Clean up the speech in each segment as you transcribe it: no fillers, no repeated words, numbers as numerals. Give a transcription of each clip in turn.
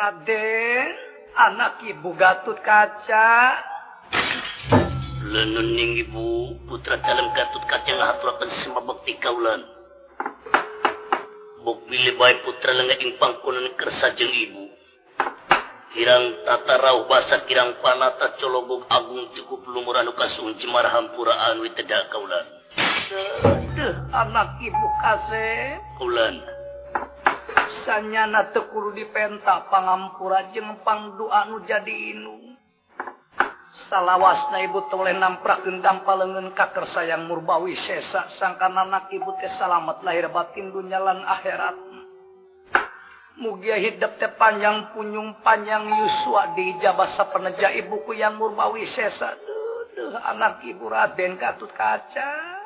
Raden, anak ibu Gatut Kaca. Lenun ning ibu, putra dalam Gatut Kaca ngahaturakeun semua bekti kaulan. Bok pilih bae putra lenga ing pangkunan kersa jeung ibu. Kirang tata rauh basa kirang panata cologog agung cukup lumur anu kasung cemar hampuraan witedak kaulan. Deuh anak ibu Kasep. Kaulan. Sanyana teu kudu dipenta pangampura jeung pangdoa nu jadi inu. Salawasna ibu toleh namprakeun dampalengeun ka kersa yang murbawi sesa sangkan anak ibu teh salamet lahir batin dunya lan akhirat. Mugia hidup teh panjang punyung panjang yuswa diijabah sapeneja ibuku yang murbawi sesa. Deuh anak ibu Raden Gatut Kaca.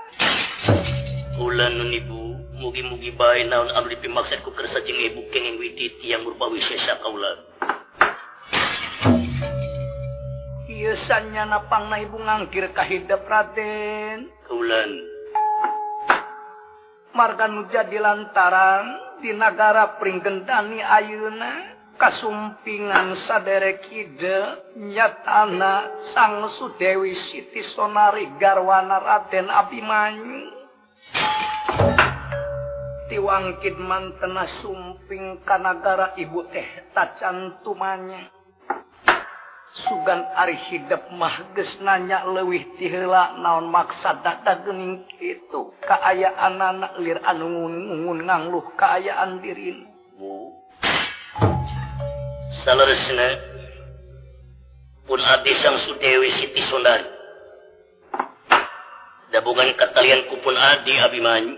Ulan nun ibu, mugi-mugi bae naon anu dipimaksud ku kersa jeung ibu kenging widiti yang murbawi sesa kaulan. Ieu sanyana pangna ibu ngangkir ka hidup Raden. Kaulan. Marga nu jadi lantaran di nagara Pringgendani ayeuna kasumpingan saderek hideu nyatana Sang Sudewi Siti Sonari garwana Raden Abimanyu tiwangkid mantena sumping ka nagara ibu teh tacantumanya sugan ari hidup mah geus nanya leuwih ti heula naon maksad dagening kitu kaayaanana lir anu ngungun ngangluh kaayaan dirin. Bu. Salaresna pun abdi Sang Sudewi Siti Sonari. Dabungan katalian kupun adi Abimanyu.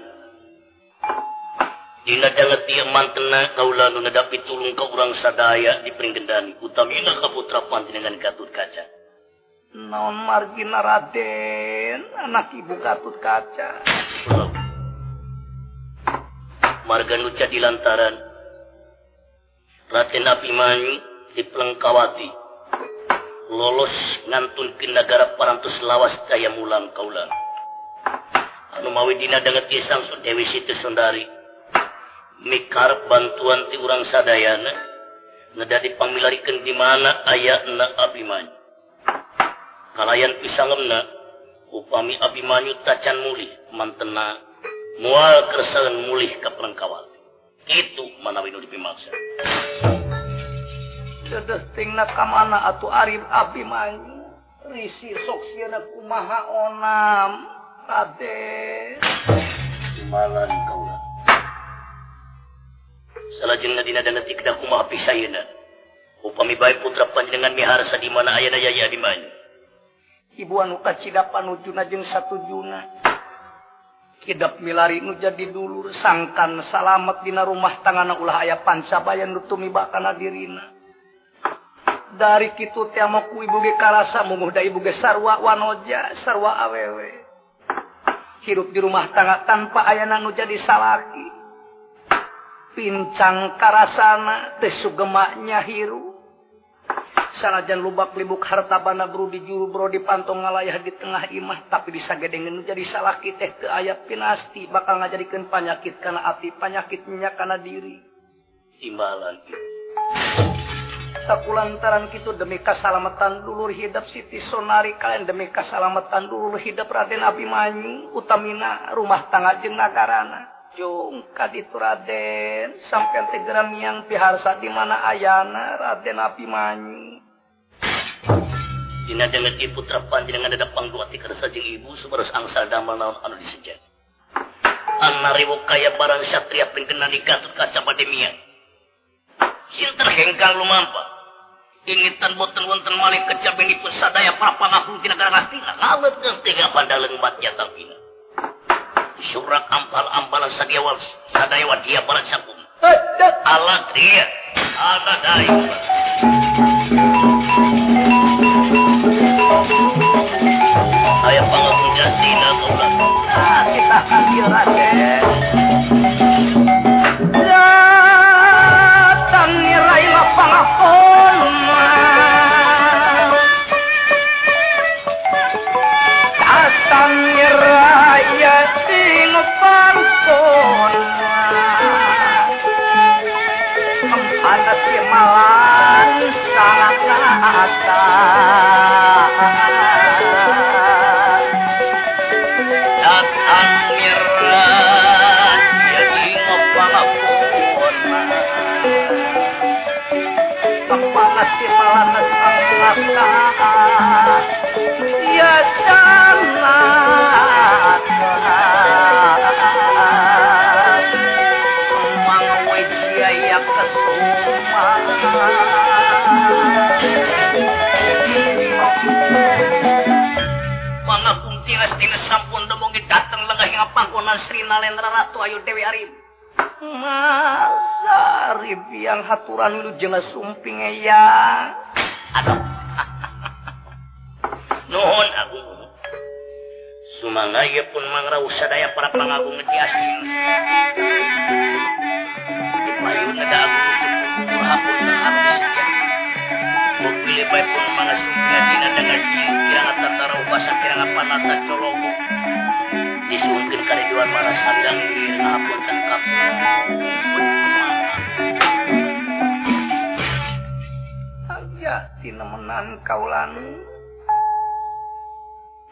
Dina danget dia mantena kaula nu nadapi tulung ka urang sadaya di Pringgendani utamina ka putra panjenengan Gatut Kaca. Naon margina Raden anak ibu Gatut Kaca. Marga nu jadi lantaran Raden Abimanyu di Pelengkawati lolos ngantun ke negara parantos lawas daya mulang kaula. Anu mawi dina danget dia Sang Sudewi Siti Sonari mikarep bantuan ti urang sadayana ngedadi pamilarikeun di mana ayana Abimanyu. Kalayan pisangemna upami Abimanyu tacan mulih mantena moal kersaeun mulih ka Pelengkawati. Kitu manawi nu dipimaksa. Deudeuh tingna ka mana atuh ari Abimanyu? Risi sok sieuna kumaha onam Raden. Malan kaula. Salajengna dina dana ti kedah kumaha pisayeuna. Upami bae putra panjenengan miharsa di mana ayana Yaya Abimanyu. Ibu anu kacida panujuna jeung satujuna. Kidap milari nu jadi dulur sangkan salamet dina rumah tangana ulah aya pancabayan nu tumiba kana dirina. Dari kitu teh mah ku ibu ge karasa mumuh da ibu ge sarwa wanoja, sarwa awewe. Hirup di rumah tangga tanpa ayana nu jadi salaki. Pincang karasana teh sugemaknya hiru. Sanajan lubak libuk harta bana bro di juru bro di pantong ngalayah di tengah imah tapi disagedengeun nu jadi salaki teh teu aya pinasti bakal ngajadikeun panyakit kana ati panyakitnya kana diri. Timbalan Sakulantaran kitu demi kasalamatan dulur hidup Siti Sonari kalian demi kasalamatan dulur hidup Raden Abimanyu utamina rumah tangga jeung nagarana. Jung kaditu Raden sampean teh geura miang piharsa di mana ayana Raden Abimanyu. Dina danget ibu putra panjenengan ada pangduat ti kersa jeung ibu subaros angsal damel naon anu disejan. Anariwo kaya barang satria Pringgendani Gatut Kaca pademian. Sinten hengkang lumampa. Ingitan boten wonten malih kejabenipun sadaya para pangapung ti nagara Ngastina. Ngaleut geus tega pandaleung batnya tampina. Surak ampal-ampalan sadaya wadia barat sakum. Allah dia. Allah dari. Saya pangapung jasina kaulah. Kita akan Raden. Datang nirailah pangapun. Datang niraya sing pangapun. Anak si malah datang mirat jadi ngopangapuna kemana si malana sang ngaka ya sangat mang wejaya kesuma mangapung tinas sampun demongi dateng lenggah hingga pangkonan Sri Nalendra Ratu Ayu Dewi Arif masa Arif yang haturan lu jeung sumping ya aduh nuhun agung sumangaya pun mangrau sadaya para pangagung di asin dipayu nada agung hapun habis ya mupilih baik pun mangasungnya dina dengan kirang tatara upasa kirang panata cologo disuungkeun kariduan marah sandang di hapun tangkap ya tina menan kaulan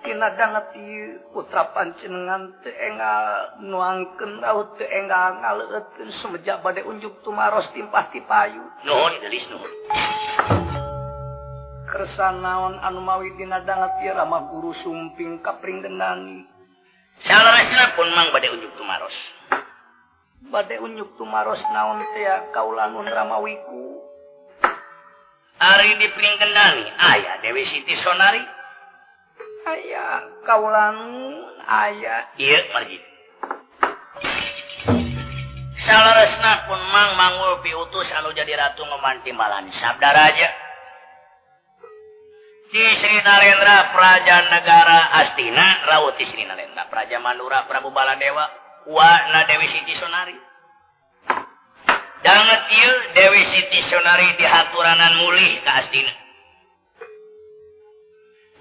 tina danget ieu putra panjenengan teu enggal nuangkeun raut teu enggal ngaleutkeun sumeja bade unjuk tumaros timpah ti payu nuhun gelis nuhun kersa naon anu mawi dina danget ieu Rama Guru sumping kapring genani salaresna pun mang bade unjuk tumaros bade unjuk tumaros naon teh kaulanun Ramawiku ari dipring genani aya Dewi Siti Sonari aya kaulan aya ieu margi salaresna pun mang mangul piutus anu jadi ratu ngomantimbalan sabda raja di Sri Nalendra Praja Negara Astina rawuh ti Sri Nalendra Praja Mandura Prabu Baladewa wana Dewi Siti Sonari danget ieu Dewi Siti Sonari dihaturanan mulih ka Astina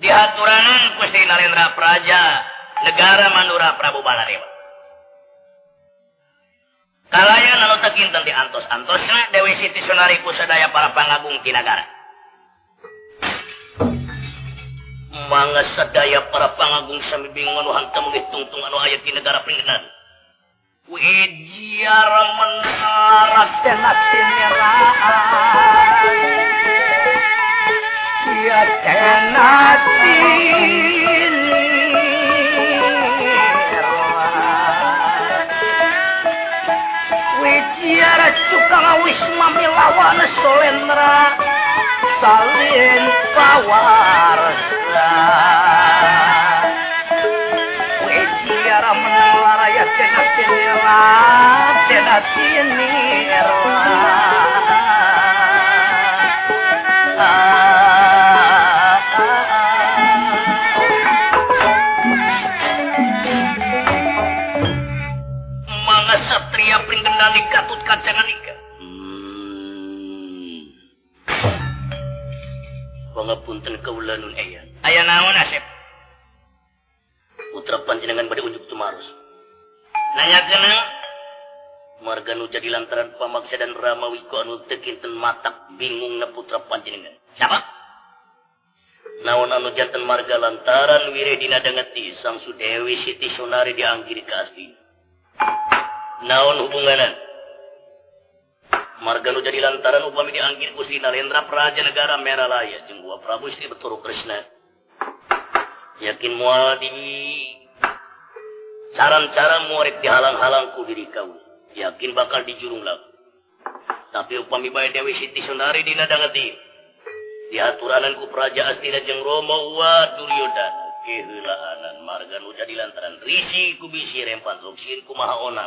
dihaturanan ku Sri Nalendra Praja Negara Mandura Prabu Baladewa kalayan anu teu kinten diantos-antosna Dewi Siti Sonari ku sadaya para pangagung ti nagara mangga sadaya para pangagung sami bingung anu hantam ge tungtung anu aya di negara pringgenan wejiar menaras tenatin ya tenatin wejiar cukang wisma milawan solendra salin pawarsa wejiar menang raya tenatin mangga satria pringgenani katut kacangan ika pangapunten kaula nun aya aya naon asep putra panjenengan bade unjuk tumaros nanyakeun marga nu jadi lantaran pamaksa dan Ramawi ku anu teu kinten matak bingungna putra panjenengan siapa naon anu janten marga lantaran wire dina dangeti sang Dewi Siti Sonari dianggir ka Astina naon hubunganan marga nu jadi lantaran upami dianggir ku Sri Nalendra Praja Negara Meralaya jeung gua Prabu Sri Beturu Kresna yakin moal di cara-cara murid dihalang-halang ku diri kau yakin bakal dijurung lagu tapi upami bae Dewi Siti Sonari dina dangeti diaturanan ku Praja Astina jeung Rama wa Duryodana keheulaanan marga nu jadi lantaran risi ku bisi rempan soksieun kumaha ona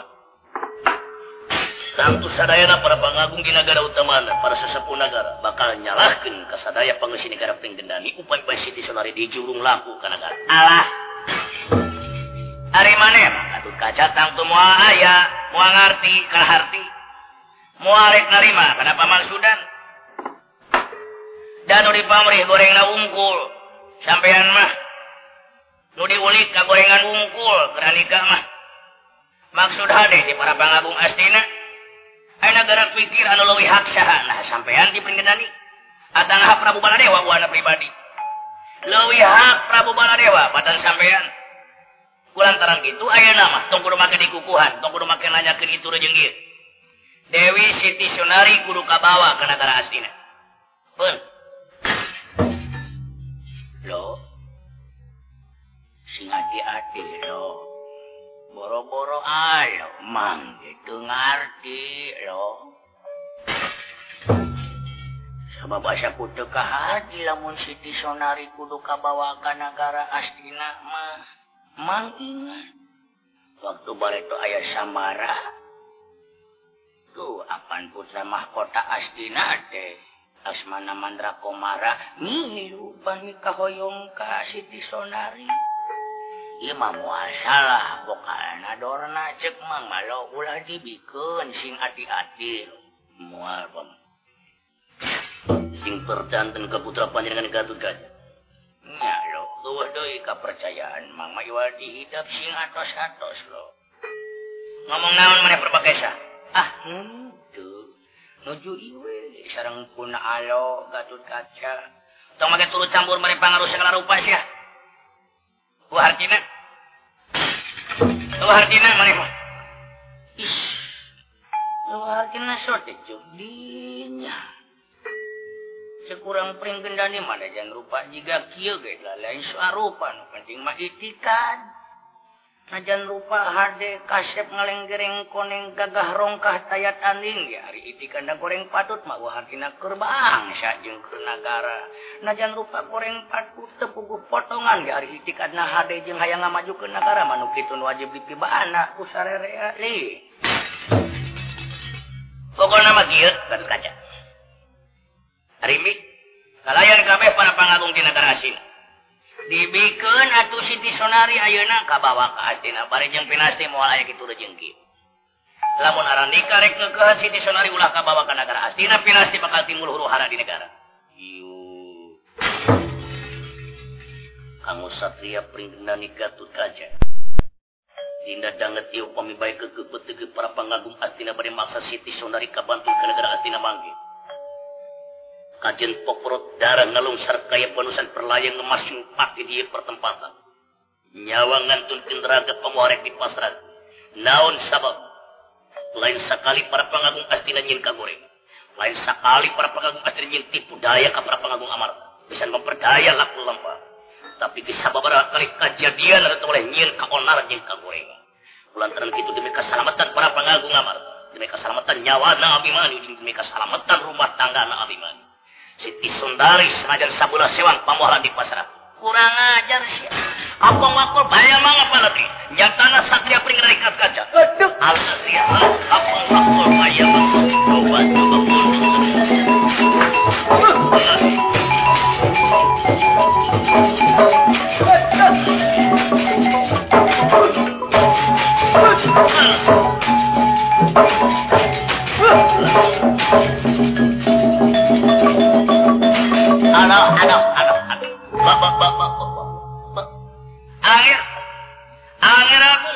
Rangtu sadayana para pangagung di negara utamana, para sesepuh negara, bakal nyalahkeun ka sadaya pangeusi negara pinggendani upami bae Siti Sonari dijurung laku ka negara. Alah. Ari maneh mah atuh kacatang tu moal aya, moal ngarti kana harti. Moal rek narima kana pamaksudan. Dan nu dipamrih gorengna wungkul. Sampean mah nu diulik ka gorengan wungkul keur nikah mah. Maksud hade di para pangagung Astina aya nagara pikir anu leuwih hak saha nah sampean di pinggendani Atang hak Prabu Baladewa buana pribadi. Leuwih hak Prabu Baladewa batan sampean. Kulantaran gitu ayeuna mah tong kudu make dikukuhan, tong kudu make nanyakeun itu jeung ieu. Dewi Siti Sonari kudu kabawa ke negara astina. Pun. Lo. Sing hati-hati lo. Boro-boro ayo mang gitu ngarti lo. Sabab asa kudu kahadi lamun Siti Sonari kudu kabawa ka negara astina mah. Mang ingat. Waktu balik tu ayah Samara. Tuh apan putra mahkota astina teh. Asmana Mandra Komara. Ngilu bani kahoyong ka Siti Sonari. Ieu mah moal salah bokalna dorna cek mang malo ulah dibikeun sing ati-ati. Moal pam. Sing perdanten ka putra panjenengan Gatut Kaca. Nya lo, tuwah deui kapercayaan mang maiwal dihidap sing atos-atos lo. Ngomong naon maneh Perbagesa? Tuh. Nuju iwe sareng puna alo Gatut Kaca. Tong make turut campur maneh pangaruh segala rupa sia. Hartina maneh mah. Is. Hartina sote jodinya. Sekurang pring gendani mana jangan rupa jika kieu ge lain sarupa nu penting mah itikan. Najan rupa hade kasep ngalenggereng koneng gagah rongkah tayat anding ya ari itikan da goreng patut mah hartina keur bangsa jeung keur nagara. Najan rupa goreng patut teu puguh potongan ya ari itikadna hade jeung hayang ngamajukeun nagara mah nu kitu nu wajib dipibana ku sarerea li. Pokona mah kieu Gatut Kaca. Rimi, kalayan kabeh para pangagung di negara asing. Dibikeun atuh Siti Sonari ayeuna kabawa ka astina bari jeung pinasti moal aya kitu rejeung kieu. Lamun arandika rek ngeukeun Siti Sonari ulah kabawa ka negara astina pinasti bakal timbul huru-hara di negara. Ieu. Kanggo satria pringgendani Gatut Kaca. Dinda danget ieu upami bae kegeupeuteug para pangagung astina bari maksa Siti Sonari kabantu ka negara astina mangge. Kajen pokrot darah ngalungsar kaya panusan perlayang ngemasing pake dia pertempatan. Nyawa ngantun kenderaga pemuarek di pasrag. Naon sabab. Lain sekali para pengagung astina nyin kagoreng. Lain sekali para pengagung astina nyin tipu daya ka para pengagung amarta. Bisa memperdaya laku lampa. Tapi kisababara kali kejadian atau oleh nyin kaonar nyin kagoreng. Kulantaran itu demi keselamatan para pengagung amarta. Demi keselamatan nyawa na abimani. Demi keselamatan rumah tangga na abimani. Siti Sonari senajan sabula sewang pamohalan di pasar. Kurang ajar sih. Apong-apong bayang mangga palatri. Nyatana satria pringgendani Gatut Kaca. Aduh. Alsatria. Apong-apong bayang mangga. Coba Angin aku.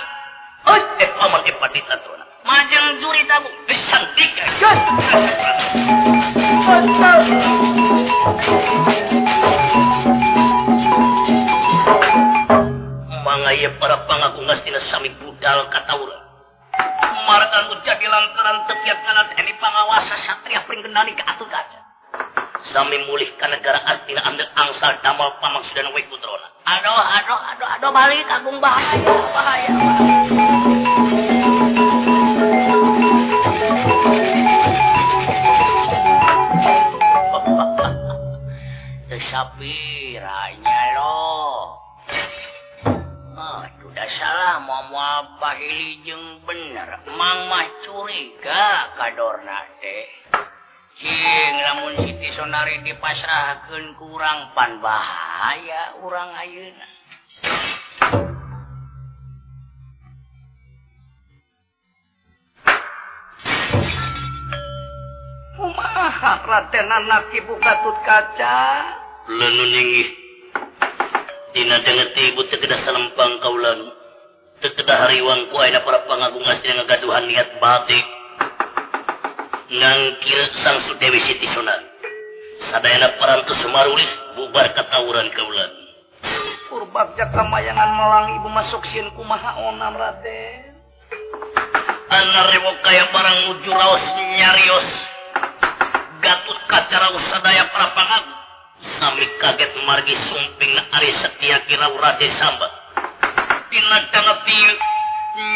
Paman Epatita Trona. Majang juri tabu. Santika. Mangaya para pangagung astina sami budal katauran. Maratan jadi langkaran tepiat kanan ini pangawasa satria pringgendani Gatut Kaca. Sami mulih ka negara astina ambil angsal damal pamangsudan we putrona. Aduh balik agung bahaya. Sapiranya lo. Aduh dah salah mau apa hili jeung bener. Mang mah curiga kadorna teh. Cing lamun Siti Sonari dipasrahkeun ku urang pan bahaya urang ayeuna. Kumaha Raden anak Ibu Gatut Kaca? Lenun inggih. Dina denget ibu teu kedah salempang kaulan. Teu kedah hariwang ku ayeuna para pangagung astina ngagaduhan niat batik. Ngangkir sang Dewi Siti Sonari. sadayana parantos marulis bubar katawuran kaulan. Purbagja kamayangan melang ibu masuk sieun kumaha onam Raden. Ana rewok kaya barang nuju raos nyarios. Gatut kacara usadaya prapangan. Sami kaget margi sumping ari setia kirau Rade Samba. Tinadana tiu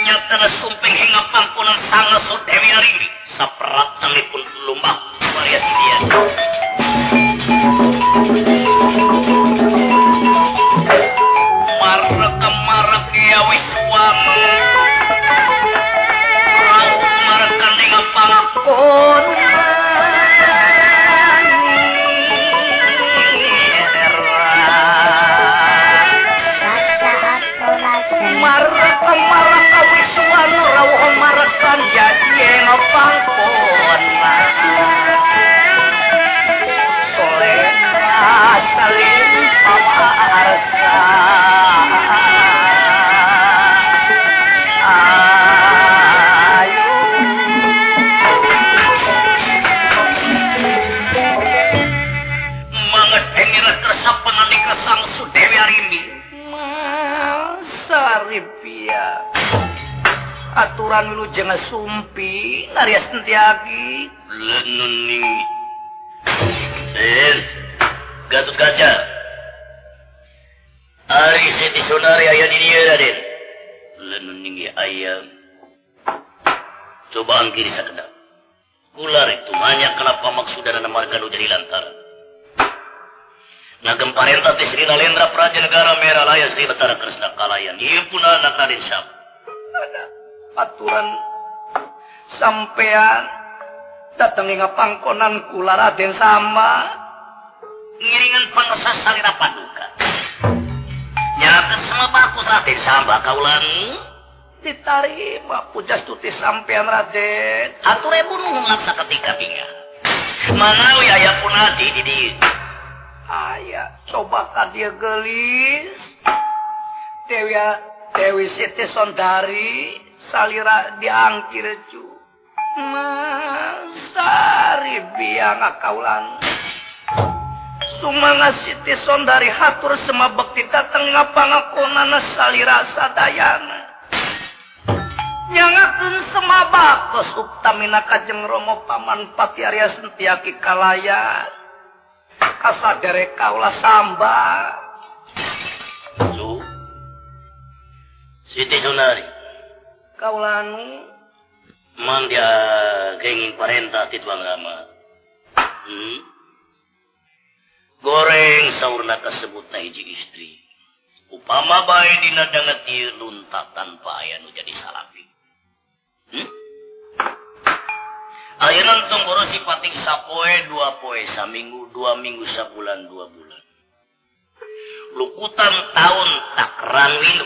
nyatana sumping hingga pangkunan sanga so Dewi Arimbi. Sapratanipun lumbah variasi dia. Marak ya wiswam. Rauh marakan dengan pangakon. Maraka wiswan rawuh marakan jadi ngapangkon. Solena salim pamarsa. Ayo manget pengira kersapenan di kesang Sudewi Arimbi. Saripia aturan lu jangan sumpi ngarias entiagi lenuning Gatot Kaca Ari Siti Sonari ayah di dia Raden lenuning ayam cobaan kiri sakedap kular itu banyak kenapa maksudana marga nu jadi lantaran Nagem parenta Sri Nalendra Praja Negara Merah Laya Sri Batara Kresna Kalayan. Ieu pun anak Raden Syam. Ada aturan sampean datang hingga pangkonan kula Raden Samba. Ngiringan pangsa salira paduka. Nyakeun sama bagus Raden Samba kaulan. Ditarima pujas tuti sampean Raden. Atur ebun ngaksa ketika binga. Manawi aya pun adi di dieu. Ayah, coba kadia gelis. Dewi Siti Sondari salira diangkir cu. Masari biang akaulan. Sumanga Siti Sondari hatur sema bekti datang ngapangakonana salira sadayana. Nyangakeun sema bakos uptamina Kajeng Rama Paman Pati Arya Sentiaki Kalayan. Kasadere kaula Samba. Su Siti Sonari kaulanu mang dia kenging parenta ti tuang rama. Goreng saurna kasebut na hiji istri. Upama bae dina danget ieu lunta tanpa aya nu jadi salapi. Ayeuna tong borosi pating sapoe 2 poe saminggu 2 minggu sabulan 2 bulan. Lukutan tahun takran wilu.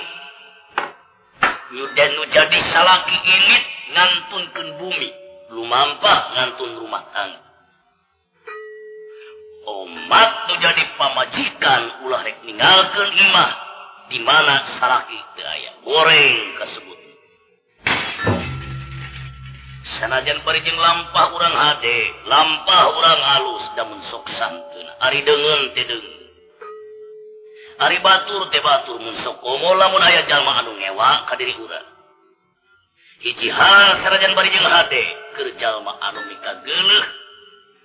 Yudan nu jadi salaki init ngantunkeun bumi, lumampah ngantun rumah tangga. Omat nu jadi pamajikan ulah rek ninggalkeun imah di mana salaki teu aya goreng kasebut. Sanajan parijeng lampah urang hade, lampah urang halus damun sok santeun, ari deungeun teh deungeun. Ari batur teh batur mun sok komo lamun aya jalma anu ngewa ka diri urang. Hiji hal sanajan parijeng hade, keur jalma anu mika geuleuh,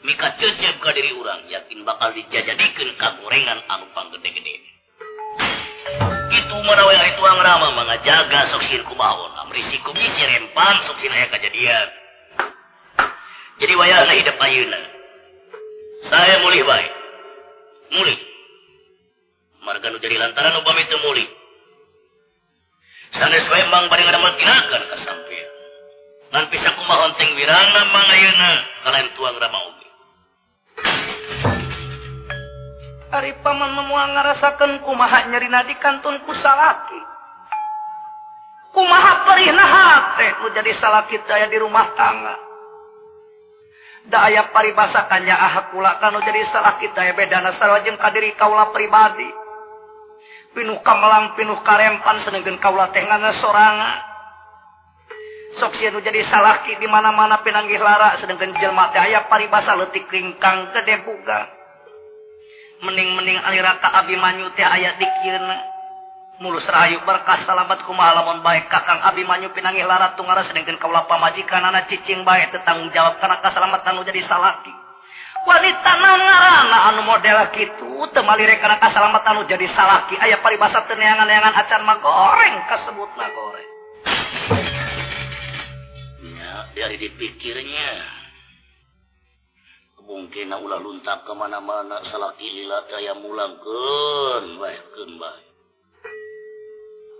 mika ceuceub ka diri urang, yakin bakal dijajadikeun kagorengan anu panggede-gede. Kitu manawe ari tuang rama mangajaga sok sieun kumaon, risiko bisi rempan sok sieun aya kajadian. Jadi wayahna hidup ayeuna. Saya mulih bae. Mulih. Marga nu jadi lantaran upami teu mulih. Sanes wae mang bade ngadamel-tinakeun ka sampean. Ngan bisa kumaha teng wirana mang ayeuna kalaen tuang rama oge. Ari paman memuang ngarasakeun kumaha nyerina di kantun ku salaki. Kumaha perihna hate nu jadi salaki daya di rumah tangga. Da aya paribasa kanya kula kanu jadi salaki daya bedana sareng kadiri kaula pribadi. Pinuh kamelang pinuh karempan senengkeun kaula teh ngana sorangan. Sok sia nu jadi salaki di mana-mana pinanggih lara sedengkeun jelema teh aya paribasa leutik ringkang gede buga. Mending alira ka Abimanyu teh aya di kieuna. Mulus rahayu berkah salamet kumaha lamun bae Kakang Abimanyu pinangih larat tungara sedengkeun kaula pamajikanana cicing bae teu tanggung jawab kana kasalamatan nu jadi salaki. Wanita nangarana anu model kitu teu malire kana kasalamatan nu jadi salaki aya paribasa teu neangan-neangan acan mah goreng kasebutna goreng. Ya, dari dipikirnya. Mungkin ulah luntak kemana-mana salaki lila taya mulangkeun bae.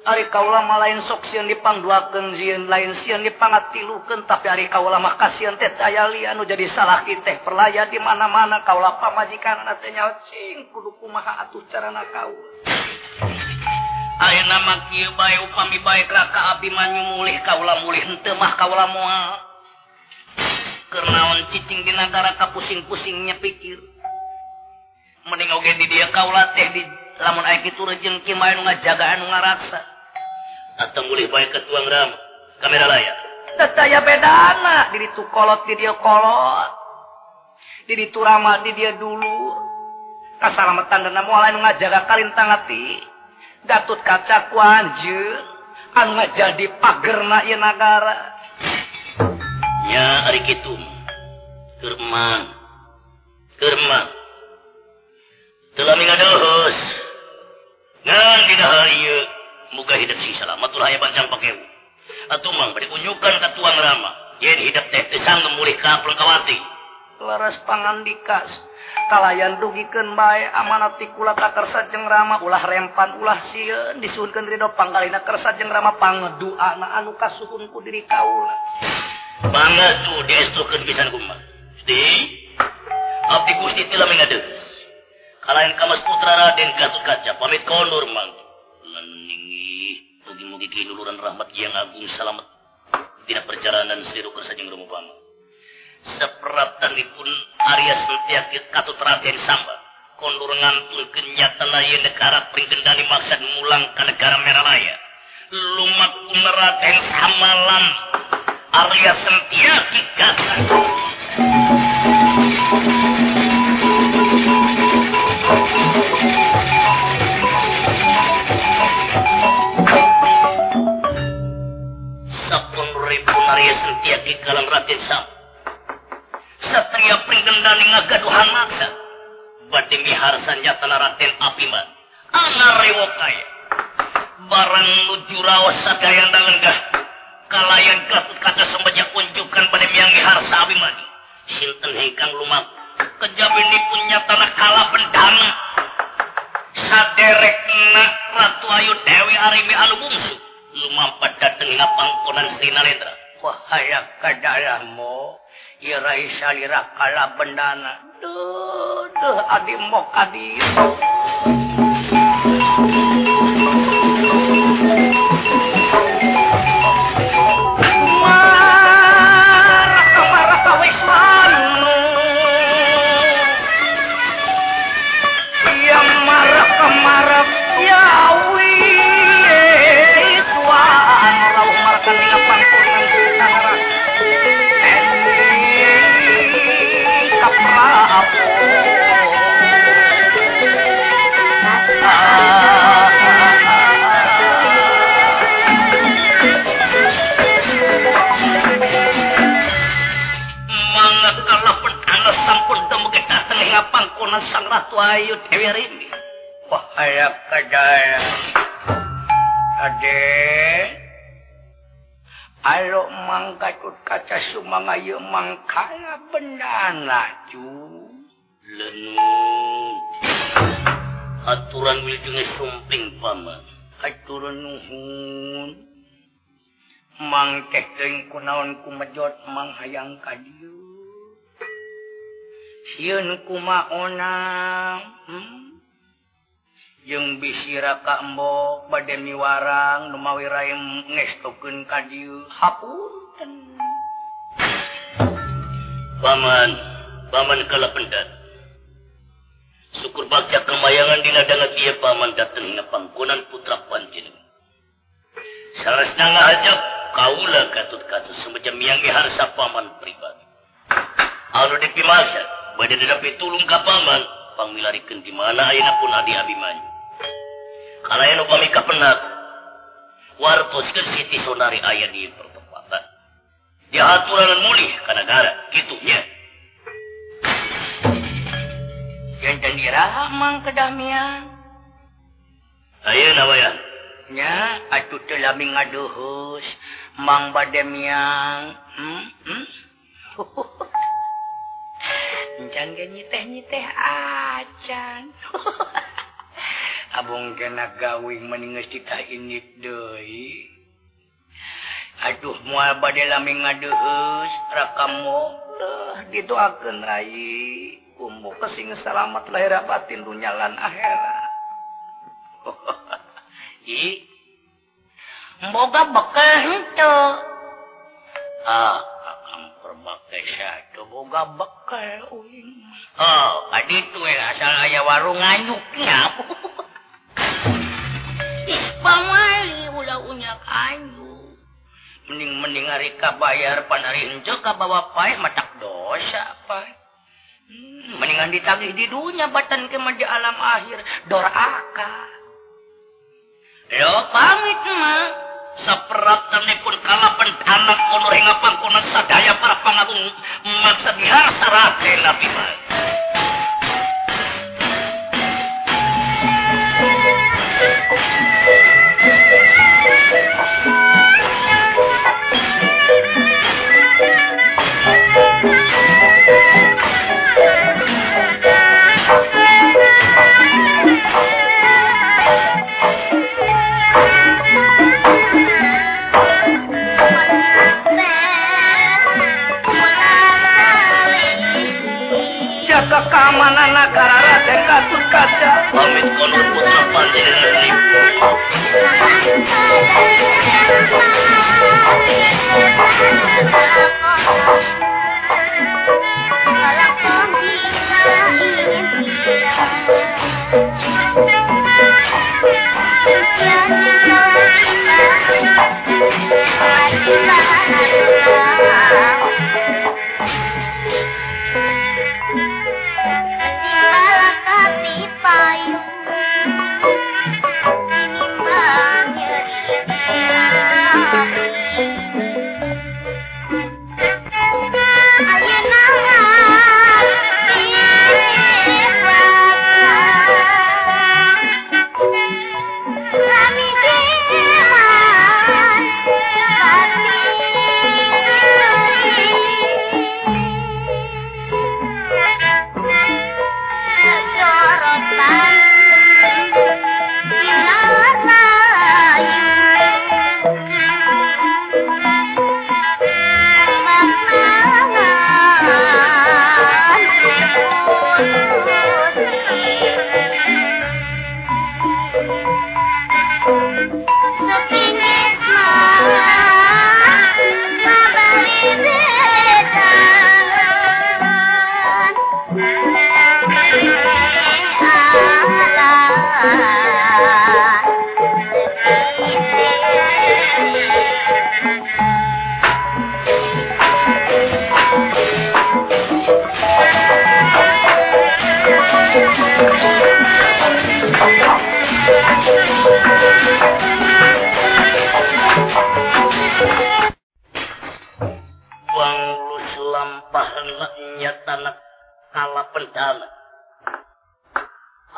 Ari kaula mah lain sok sieun dipangduakeun sieun lain sieun dipangatilukeun tapi ari kaula mah kasieun teh aya lieu anu jadi salaki teh perlaya di mana-mana kaula pamajikanna teh nyaho cing kudu kumaha atuh carana kaula. Ayeuna mah kieu bae upami bae Raka Abimanyu mulih kaula mulih henteu mah kaula moal. Keur naon cicing di nagara kapusing-pusingnya pikir. Mending oge di dia kaula teh di lamun aya kitu rejengki mah anu ngajaga anu ngaraksa. Atau mulih bae ke tuang ram kamera layar. Da aya bedana di ditu kolot di dia kolot. Di ditu rama di dia dulu. Kasalamatan dana moal anu ngajaga kalintang ati. Gatut kaca ku anjeun anu ngajadi pagerna ieu nagara. Ya ari kitu Kerman telah mingadohos ngan dina harieu muga hidup si salamat ulah aya bancang pakewu atuh mang bade unjukan ka tuang rama yen hidup teh teu sanggem mulih ka Plengkawati leres pangandikas kalayan dugikeun bae amanat ti kula ka Kersa jeung Rama ulah rempan ulah sieun disuhunkeun ridho panggalina Kersa jeung Rama pangeduana anu kasuhun ku diri kaula. Banget tuh diestukeun pisan kumaha. Gusti. Abdi Gusti teh lami ngadeus. Kalayan ka Mas Putra Raden Gatotkaca pamit kondur mang. Laningi mugi-mugi kinuluran rahmat yang agung salamet dina perjalanan Sri Kersa jeung Romo Bama. Saperaptanipun Arya Sentiaki Katut Raden Samba kondur ngantulkeun nyatana ieu negara pringkendani maksud mulang ka negara Meralaya. Lumakun Raden Samalan Arya Sentiaki Gasa. Sapun ribu Arya Sentiaki kalang Raden Sam. Satria pringkendani ngagaduhan maksa. Bade mihar sanjatana Raden Abiman. Ana rewokaya. Barang nuju raos sadayana lenggah. Kalayan Gatotkaca sembajak unjukan pada miangi harsa Abimani. Sinten hengkang lumak. Kejabinipun nyatana kala bendana. Saderekna Ratu Ayu Dewi Arimi anu bungsu. Lumampat dateng ngapangkonan Sri Narendra. Wahaya kadalamu. Irai salira kala bendana. Duh adi mok adi. Sang Ratu Ayu Dewi Arimi. Wahaya kadaya. Ade. Alo Mang Gatotkaca sumangayu mangkala bendana cu. Lenung. Aturan wilujenge sumping paman. Aturan nuhun. Mang teh teuing kunaon kumejot mang hayang ka dieu. Sieun kumaona jeung bisira ka embok bade miwarang nu mawi rae ngestokeun ka dieu hapunten. Paman kalapendat. Syukur bagja kemayangan dina dana kieu paman dateng ngapangkunan putra panjenengan. Saresna ngahajab kaula Gatotkaca semacam miangi harsa paman pribadi. Anu dipimaksud bade dadapi tulung ka paman pangmilarikeun di mana ayeuna pun adi Abimanyu. Kalayan upami kapendak wartoskeun Siti Sondari aya di pertempatan. Diaturan mulih ka nagara kitu nya. Jantan diraha mang kedamian. Ayeuna wayah. Nya atuh teu lami ngaduhus mang bade miang. Encan ge nyiteh-nyiteh acan. Abong kena gawing mending geus dikainit deui. Aduh moal bade lami ngaduhus rakamu didoakeun rai. Umbu kesing selamat lahir batin dunya lan akhirat. Boga bekal henteu. Akang perbake satu boga bekal uing. Aditu asal aya warung nganyuknya. Pamali ulah unyak ayu. Mending ari kabayar pan ari henteu ka bawa pae matak dosa pae. Mendingan ditagih di dunia batan ke di alam akhir doraka. Lo pamit mah saperap tanipun kalapan anak ulur hingga pangkunan sadaya para pangagung maksa biasa rate nabi mah. Keamanan negara Raden Gatut Kaca. Pamit konon putra panjenengan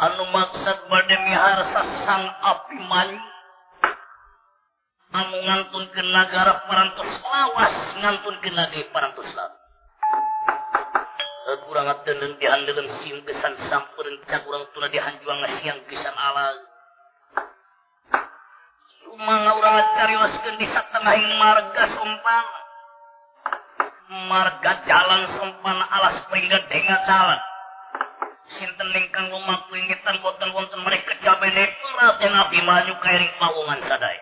anu maksud bade miharsa sang Abimanyu anu ngantunkeun nagara parantos lawas ngantunkeun di parantos lawas. Kurang ateun dihandeukeun sim kesan sampeureunt cak urang tuna dihanjuang siang pisan ala. Kumaha urang carioskeun di satengahing marga sompana. Marga jalan sompana alas pinggan denga jalan. Sinten lingkang lumaku ingitan boten wonten mereka jabene Raden Abimanyu kairing pawungan sadaya.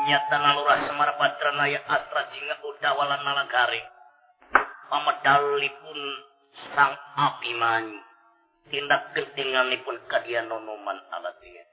Nyata nalurah Semar Badranaya Astra Jingga Udawalan Nalagari. Pamedalipun sang Abimanyu. Tindak gentinganipun kadian nonoman alatia.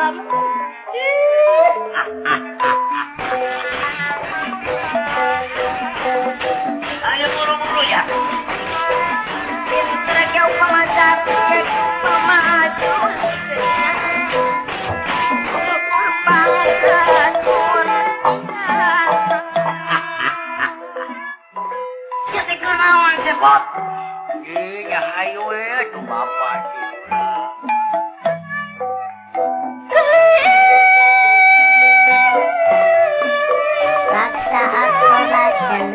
kamu. Ayo buru-buru ya. Pinter jauh pelajar cek pemaju. Jadi kenawan cepot. Iya, ayo itu bapak Raksa Art Production.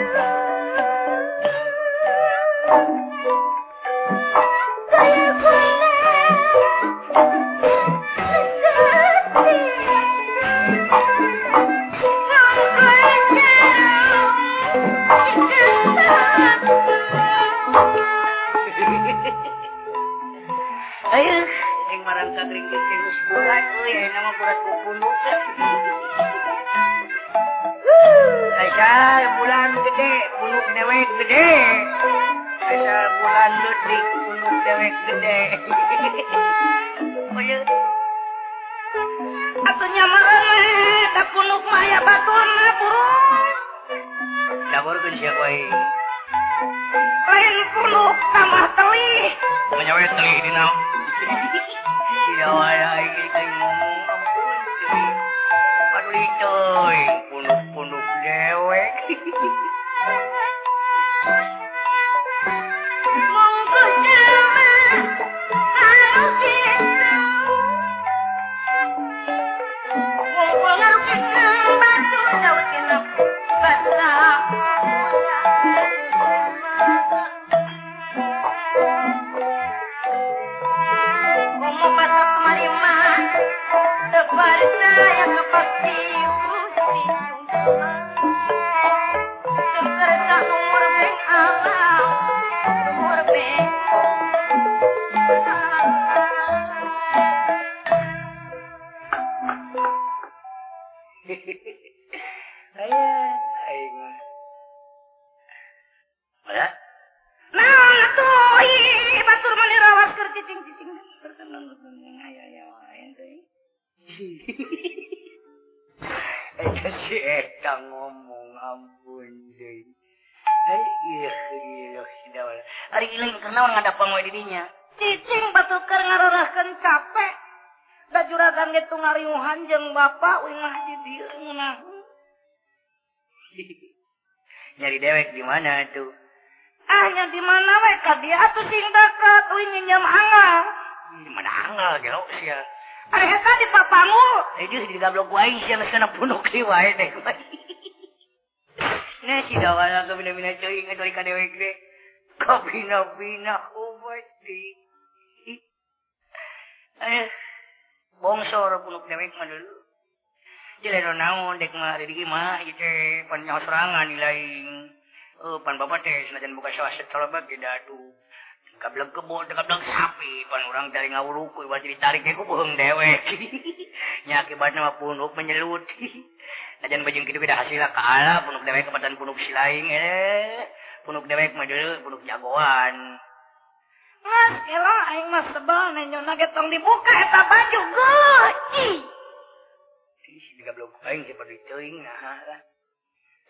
Ayo, yang marang kagring geus bulat euy, nama bulat ku punduk. Asal bulan gede, punduk dewek gede. Asal bulan leutik, punduk dewek gede. Ayo. Atunya meureun da punduk mah aya baturna burung. Dagorkeun sia koe. Lain punduk tambah telih. Menyawe telih dina. Tidak ada ini kayak ngomong ampun jadi aduh litoy punduk-punduk dewek. Monggo jaman harus kita. Monggo harus kita batu daun kita batu. Saya kepasti pusi Sengker tak umur beng alam Umur beng Aing mana? Nah atuh ih batur mani rawas keur cicing-cicing terkenal aya ente. Eta si Eta ngomong ampun deui. Iya sidawal. Ari lain kenaon ngadapang we di dinya. Cicing batur keur ngararahkeun capek. Da juragan ge tong ngariuhan jeung bapak uing mah di dieu ngeunah. Nyari dewek di mana tuh? Nya di mana we ka dia atuh sing deket uing nginjem anggal. Di mana anggal gelo sia. Ari eta di papangu. Dia di gablok wae sia geus kana punduk li wae deh. Nah si dawala ke bina-bina ceuing atuh ka dewek deh. Ka bina-bina obat di. Bongsor punduk dewek mah dulu. Jelema naon dek mah di mah ieu teh pan nyaho serangan ilaing. Pan bapak teh sanajan boga sawaset salebag ge dadu. Kablang kebo, kablang sapi, pan urang dari ngawuruku, ibarat ditarik ke kubuheng dewek. Nya akibatna mah punduk menyelut. Najan bajeng kitu beda hasilna kaala punduk dewek kepatan punduk silaing punduk dewek mah deuleu punduk jagoan. Ngas kela aing mah sebel nenjona ge tong dibuka eta baju geuh. Si gablok aing si padu teuing nah.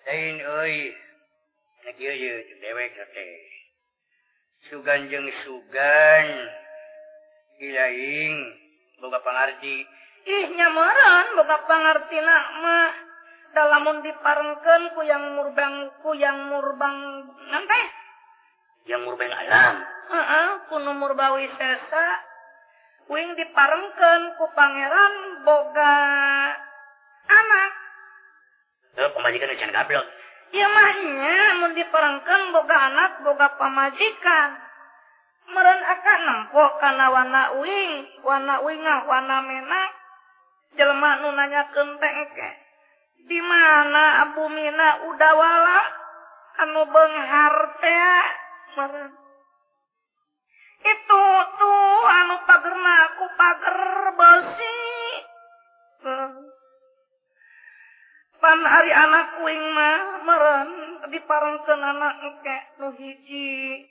Lain euy. Nek ieu dewek teh. Sugan jeung sugan ilaing boga pangarti. Ih nya meureun boga pangartina mah da lamun diparengkeun ku yang murbang nante Yang murbang alam. Heeh, kuno murbawi sesa uing diparengkeun ku pangeran boga anak. Pamajikan can gablok. Ieu mah nya mun diparengkeun boga anak boga pamajikan. Meureun akan nempo kana wana uing warna merah. Jelema nu nanyakeun teh engke. Di mana Abu Mina Udawala anu beunghar teh meureun. Itu tuh anu pagerna ku pager besi. Pan hari anak uing mah meureun diparengkeun anak engke nu hiji.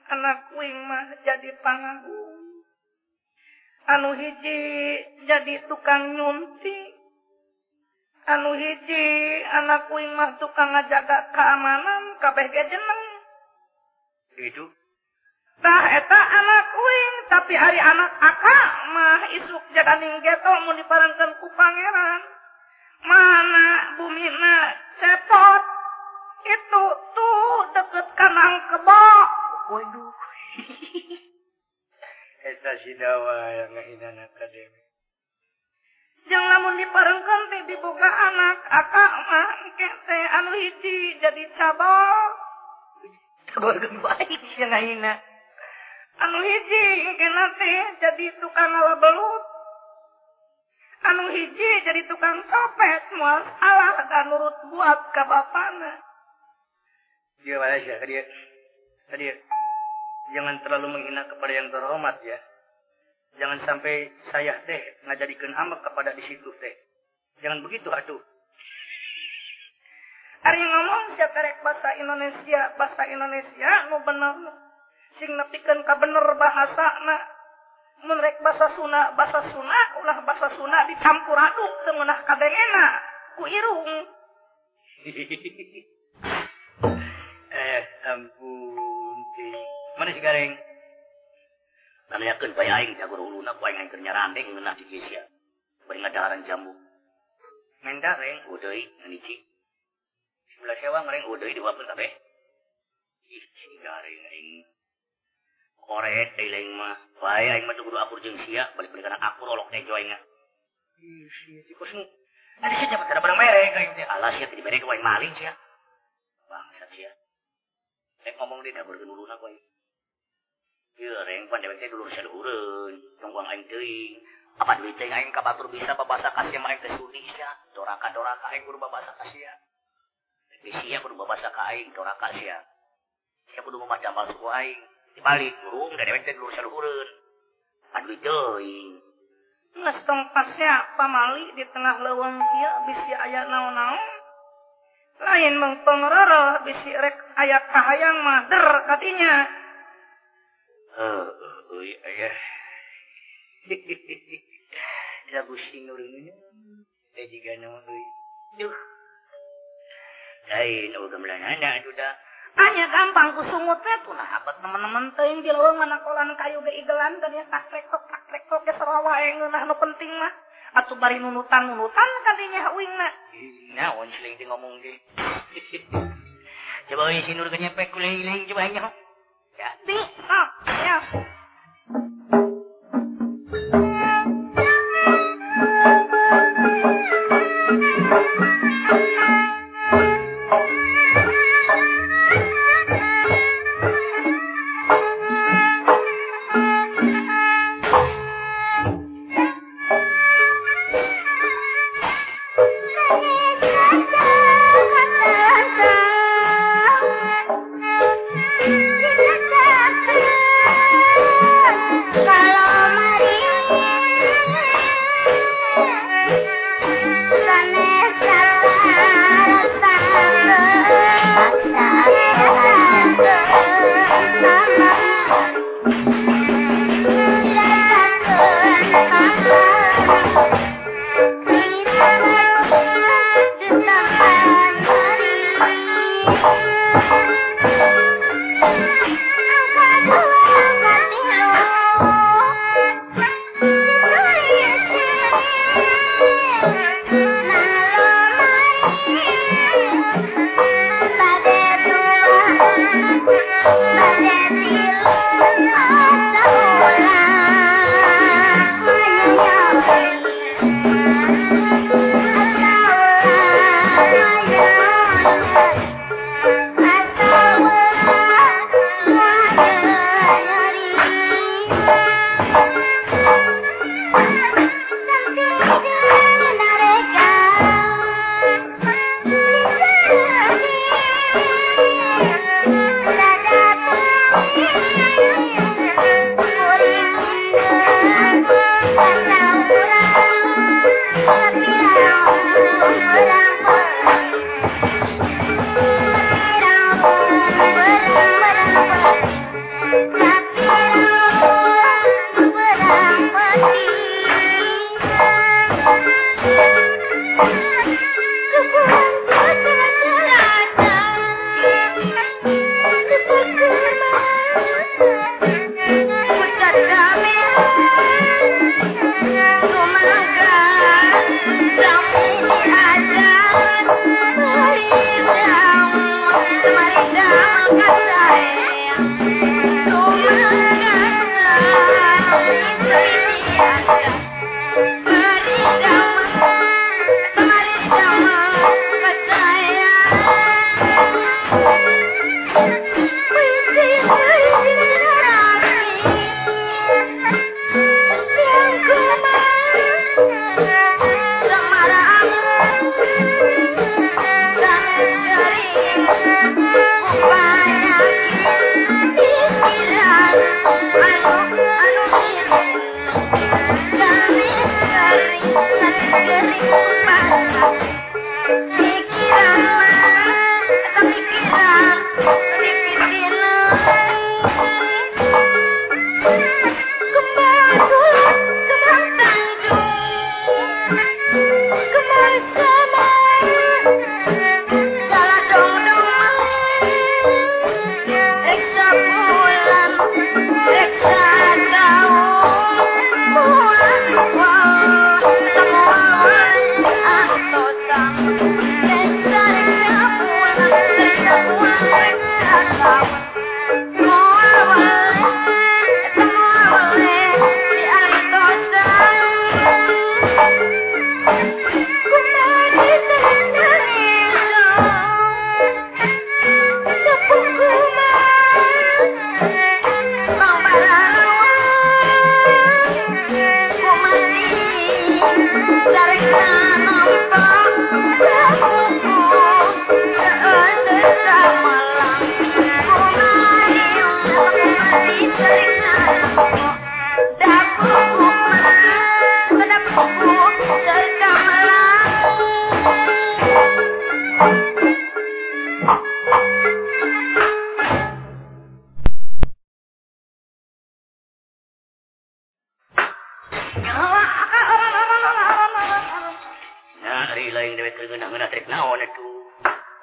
Anak uing mah jadi pangagung. anu hiji jadi tukang nyunting, anu hiji anak uing mah tukang ngajaga keamanan kabeh ge jeneng. Itu Tah eta anak uing tapi ari anak akak mah isuk jaganing geto mun diparengkeun ku pangeran. Mana bumina cepot itu tuh deket kanang kebo. waduh. Eta si dawa yang ngahina akademi. Jeung lamun diparengkeun teh diboga anak akak mah engke teh anu hiji jadi cabang. Kabarkeun baik sia ngahina. Anu hiji engke teh jadi tukang ngalabelut. Anu hiji jadi tukang copet moal salah dan nurut buat ka bapana. Dia mana sih dia? Jangan terlalu menghina kepada yang terhormat ya. Jangan sampai saya teh ngajadikeun amak kepada di situ teh. Jangan begitu atuh. Ari ngomong sia karek bahasa Indonesia nu bener. Sing nepikeun ka bener bahasana. Mun rek bahasa Sunda ulah bahasa Sunda dicampur aduk teu meunah kadengena ku irung. Ampun teh. Mana si Gareng? Nanyakeun bae aing jagur uluna ku aing keur nyarandeng ngeunah cicing sia. Bari ngadaharan jambu. Main dareng. Udeui nganici. Sebelah sewa ngareng Udeui diwapkeun kabeh. ih si Gareng aing. Koret teh lain mah. Bae aing mah teu kudu akur jeung sia, balik balik kana akur olok teh joing. Ih si kosong. Ada sih dapat ada barang merek aing teh. Alah sia teh dibere ku aing maling sia. Bangsat sia. Rek ngomong di dapur uluna ku aing. Ieu reng pan dewek teh dulur saluhureun, tongguang aing teuing. Apa duit teh aing ka batur bisa babasa ka sia mah aing teh sudi sia. Doraka aing kudu babasa ka sia. Di sia kudu babasa ka aing doraka sia. Sia kudu mamajamal suku aing. Dibalik burung dan dewek teh dulur saluhureun. Pan duit teuing. Geus tong pasya pamali di tengah leuweung kieu bisi aya naon-naon. Lain mengpengreureul bisi rek aya kahayang mah der katinya. Aya. Da pusing urangnya. Teh jiga naon euy. Duh. Lain ugamlanana atuh da. Anya gampang ku sungut teh tuh nah abad teman-teman teuing di leuweung mana kolan kayu ge igelan teh takrek-tok ge sarua wae ngeunah nu penting mah. Atuh bari nunutan kadinya uingna. Naon sih teh ngomong ge. Coba we sinur ke nyepek kuliling coba nya. Ya, di. Ya.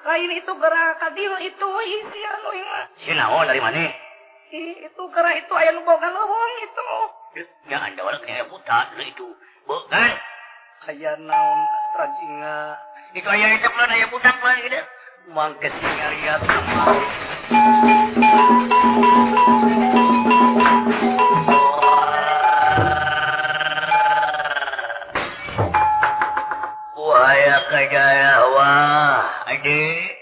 Lain itu gerak kadieu itu isi anu mah. Si naon dari mana? Itu gerak itu aya nu boga leuweung itu. Ya anda orang kena buta itu. Bukan. Aya naon Astrajinga. Itu aya di ceplan aya budak lah gitu. Mangke singa lihat sama. Wahaya kajaya wah ade.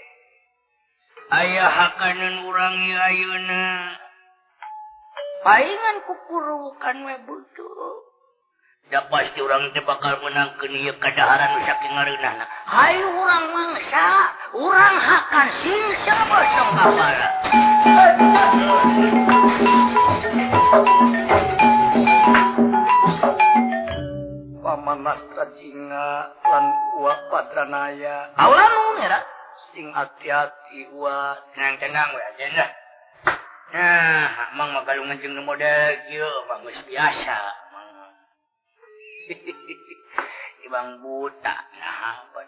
Aya hakanan urang ieu ayeuna. Paingan kukurukan we butuh. Da pasti urang teh bakal menangkeun ieu kadaharan nu saking ngareunana. Hai urang mangsa, urang hakan sisa bosong kapala. Paman Astrajinga lan Uwa Padranaya. Kaulah nu ngera. Sing hati-hati Uwa. Tenang-tenang we aja dah. Nah, mang magalung ngajeng nu model kieu, mang geus biasa. Ibang buta nah apa.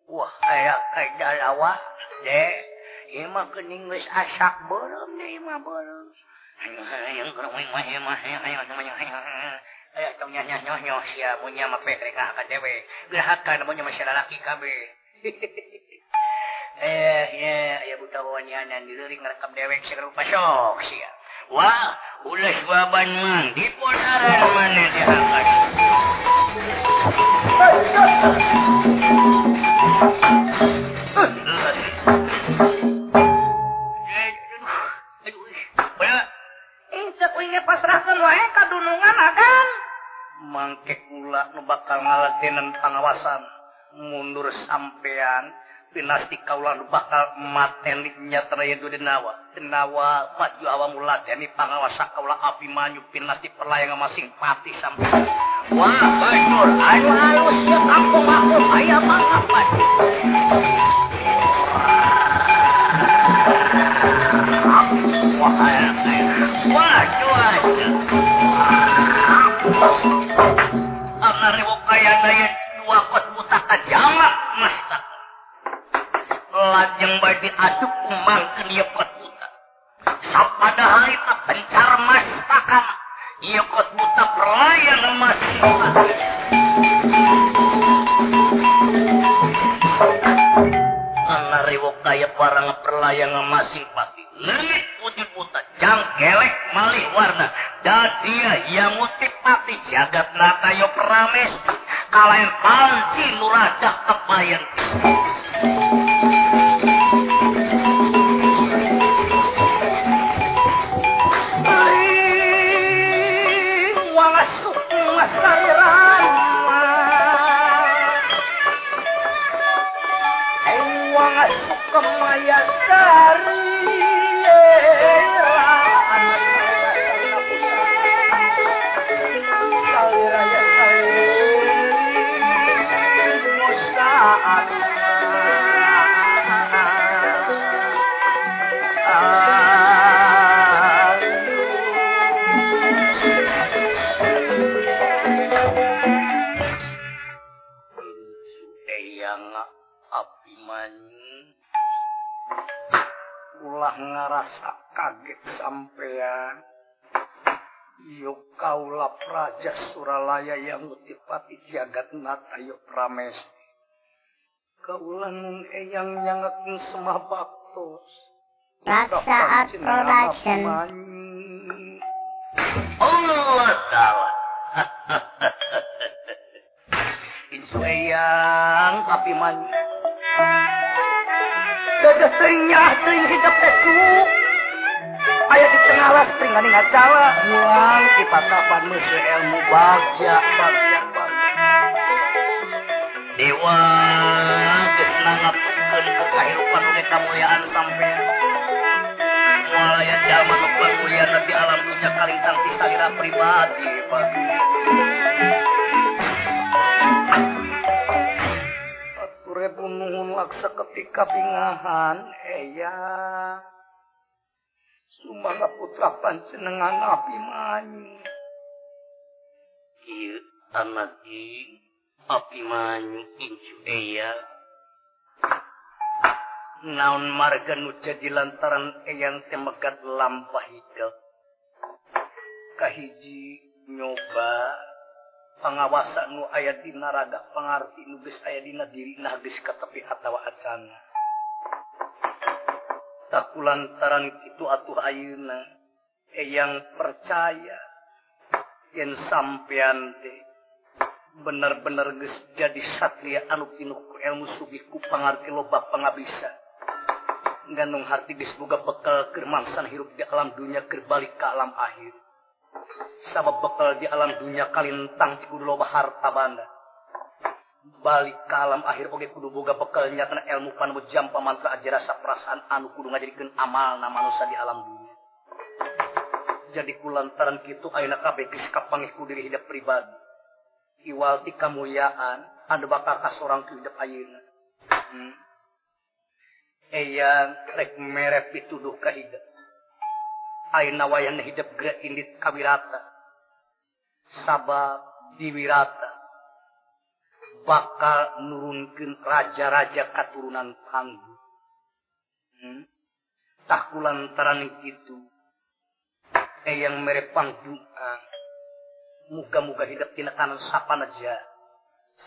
Wah, aya kadalawa. Dek, ieu mah geuning geus asak beureum deui mah beureum. Hayang keur main mah aya tong nyah-nyah sia munya mah petrek ka dewe. Gerahakan mun mah lalaki kabeh. Ya buta wanianan dileuring ngerekam dewek si rupa sok sia. Wah, ulah baban mang di podaran mana diangkat. Cek winge pasrahkeun wae ka dunungan agan. Mangke kula nu bakal ngaladenan pangawasan mundur sampean pinasti kaula nu bakal mateni nyatana ye denawa maju awamu ladeni pangawasa kaula Abimanyu pinasti perlayangan masing pati sampean. Wah, betul anu halus ya kampung aku aya mangapan. Wah, cuaca. Amari wukaya daya dua kot butaka jamak mastak. Lajeng bae diaduk mangkeun ieu kot buta. Sapada harita pencar mastakan ieu kot buta perlayan masih. Amari wukaya parang perlayan masing pati. Leungit wujud buta jangkelek malih warna dadia yang mutipati jagat natayo prames kalayan panci nuradah kepayan Wangasuk ngasairan. Wangasuk kemayasari. Ulah ngarasa kaget sampean. Yo kaula Praja Suralaya yang mutipati jagat natayo prames. Kaula nun eyang nyangekeun semah baktos. Raksa Art Production. Allah Ta'ala. Insu eyang Abimanyu. Dadah teuing hidup tesu. Aya di tengah las pringaning acala. Muang kipatapan meusu ilmu bagja. Dewa geus nangapukeun ka kahirupan nu kamuliaan sampean. Mulaya jalma nu pamuliaan di alam dunya kalintang ti salira pribadi pagi. Rebu nuhun laksa ketika pingahan eya sumaha putra panjenengan Abimanyu. Ieu anak Abimanyu incu eya naon marga nu jadi lantaran eyang temegat lampah hidup kahiji nyoba pengawasan nu aya dina raga pangarti nu geus aya dina dirina geus katepi atawa acana tak lantaran kitu atuh ayeuna eyang percaya yen sampean teh bener-bener geus jadi satria anu pinuh ku ilmu sugih ku pangarti loba pangabisa ngandung harti geus boga bekal keur mangsan hirup di alam dunia keur balik ka alam akhir sabab bekal di alam dunia kalintang kudu loba harta banda balik ka alam akhir oge kudu boga bekal nyatana ilmu panujam pamantra ajarasa perasaan anu kudu ngajadikeun amalna manusia di alam dunia jadi kulantaran kitu ayeuna kabeh geus kapangih ku diri hidup pribadi iwal ti kamuliaan anu bakal kasorang ku hidup ayeuna eyang rek merep pituduh ka hidup ayeuna wayahna hidup geura indit kawirata sabab di wirata bakal nurunkeun raja-raja katurunan panggu tah kulantaran kitu eyang merep pangdoa muga-muga hidup tina kanan sapanaja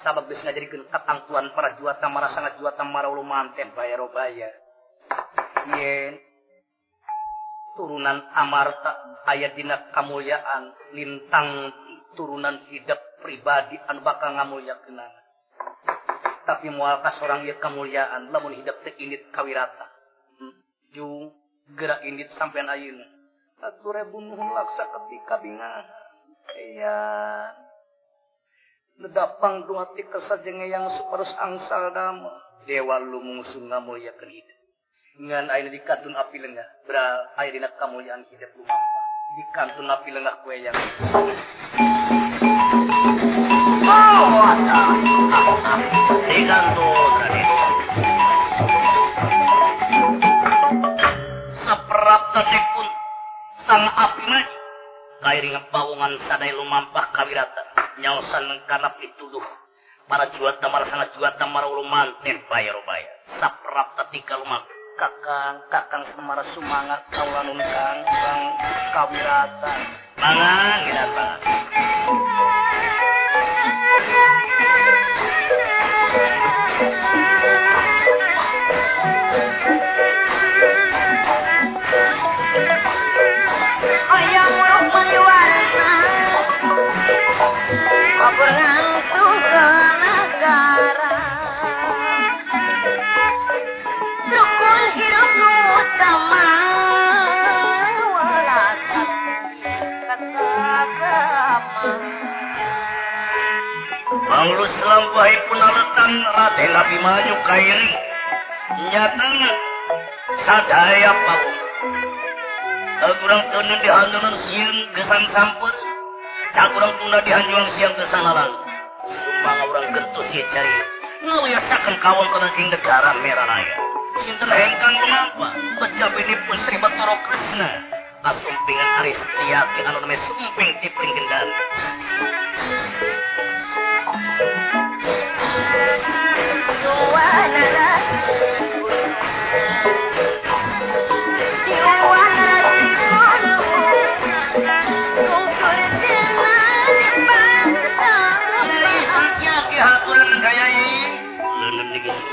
sabab geus ngajadikeun katangtuan para juata marasa ngajuata marauluman teh bayar-bayar yen turunan amarta aya dina kamulyaan lintang turunan hidup pribadi anu bakal ngamulyakeunana tapi moal kasorang ieu kamulyaan lamun hidup teh indit kawirata ju geura indit sampean ayeuna atuh rebunuhun laksa ketika bingahan iya nedapang duati kesajenge yang suparus angsal dama dewa lumungsun ngamulyakeun hidup ngan ayeuna di kantun api lengah bra aya dina kamulyaan hidup lumampah di kantun api lengah kue yang ada di kantun tadi seperap tadi pun sang api mah kairing bawungan sadaya lumampah kawirata nyaosan kana pituduh para juata marasana juata marauluman teh bayar-bayar saprap tatika lumak kakang semara sumangat kaulanun kang kawirata mangan ngirata Bergantung ke negara rukun hidup utama walau kata agama Panglus lampahi punaletan Raden Abimanyu kairi nyatana sadaya pawung kurang tunun dihandunan sieun gesang sampur cakurang tunda dihanjuang siang kesanalan sumpah orang gentus ya cari ngawiasakan kawan kena ing negara merah raya sinten hengkang kenapa kejabe ini pun Sri Batara Kresna asumpingan aris tiaki anu namanya sumping tipling gendang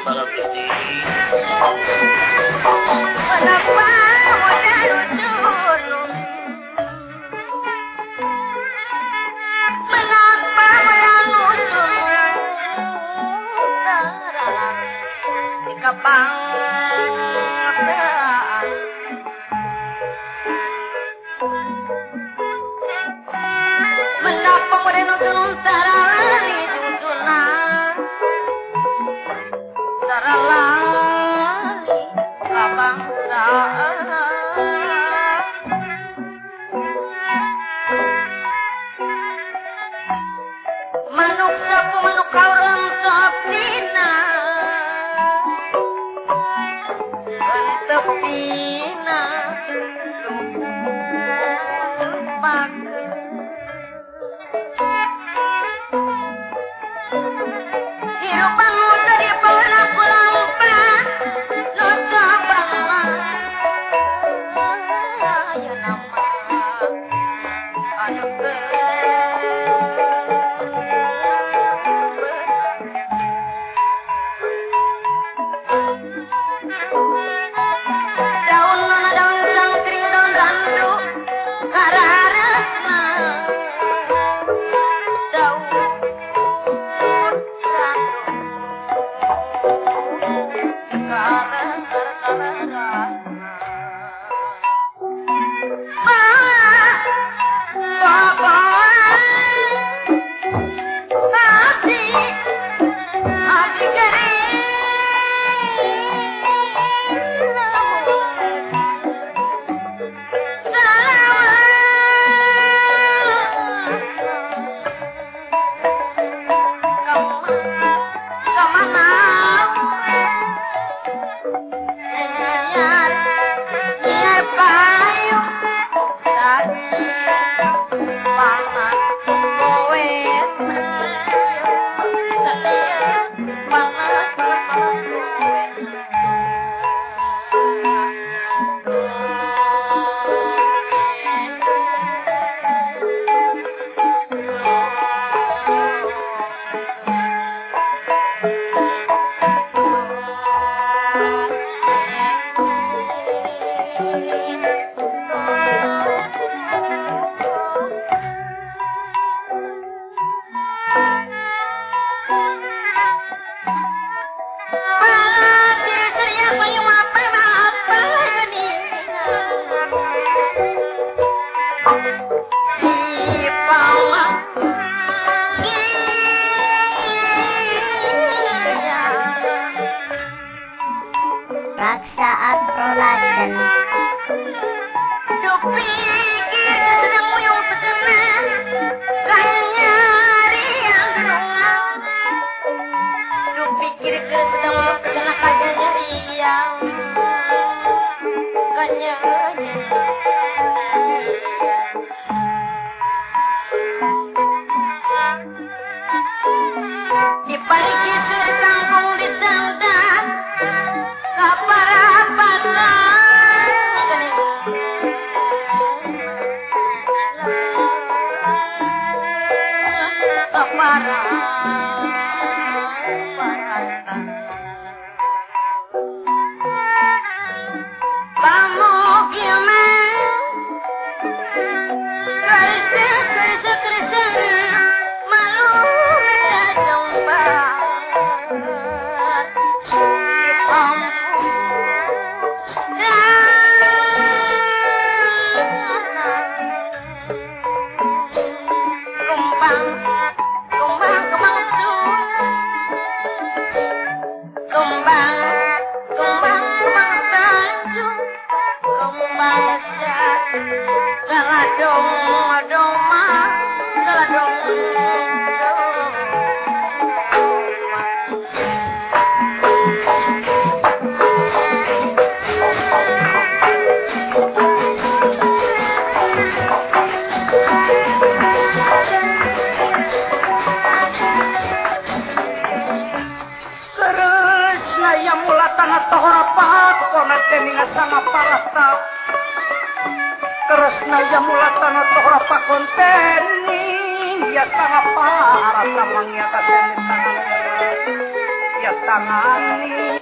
para Gusti kenapa udah turun kenapa menuju darah di kebangsaan kenapa menuju darah di juntunan lari kebangsaan manuk sapu manuk kaurang tepina tepina lupak hidupan dari pelaku lampan Raksa Art Production. Dupikir sedang muyung pesenan, kanya nyari yang genongan. Dupikir sedang muyung pesenan, kanya nyari yang kanya di balik kisir kangkung di sandang Kresna mulatana tohra pakonteni ya sangat parah samangnya kaseni tangan ya tangani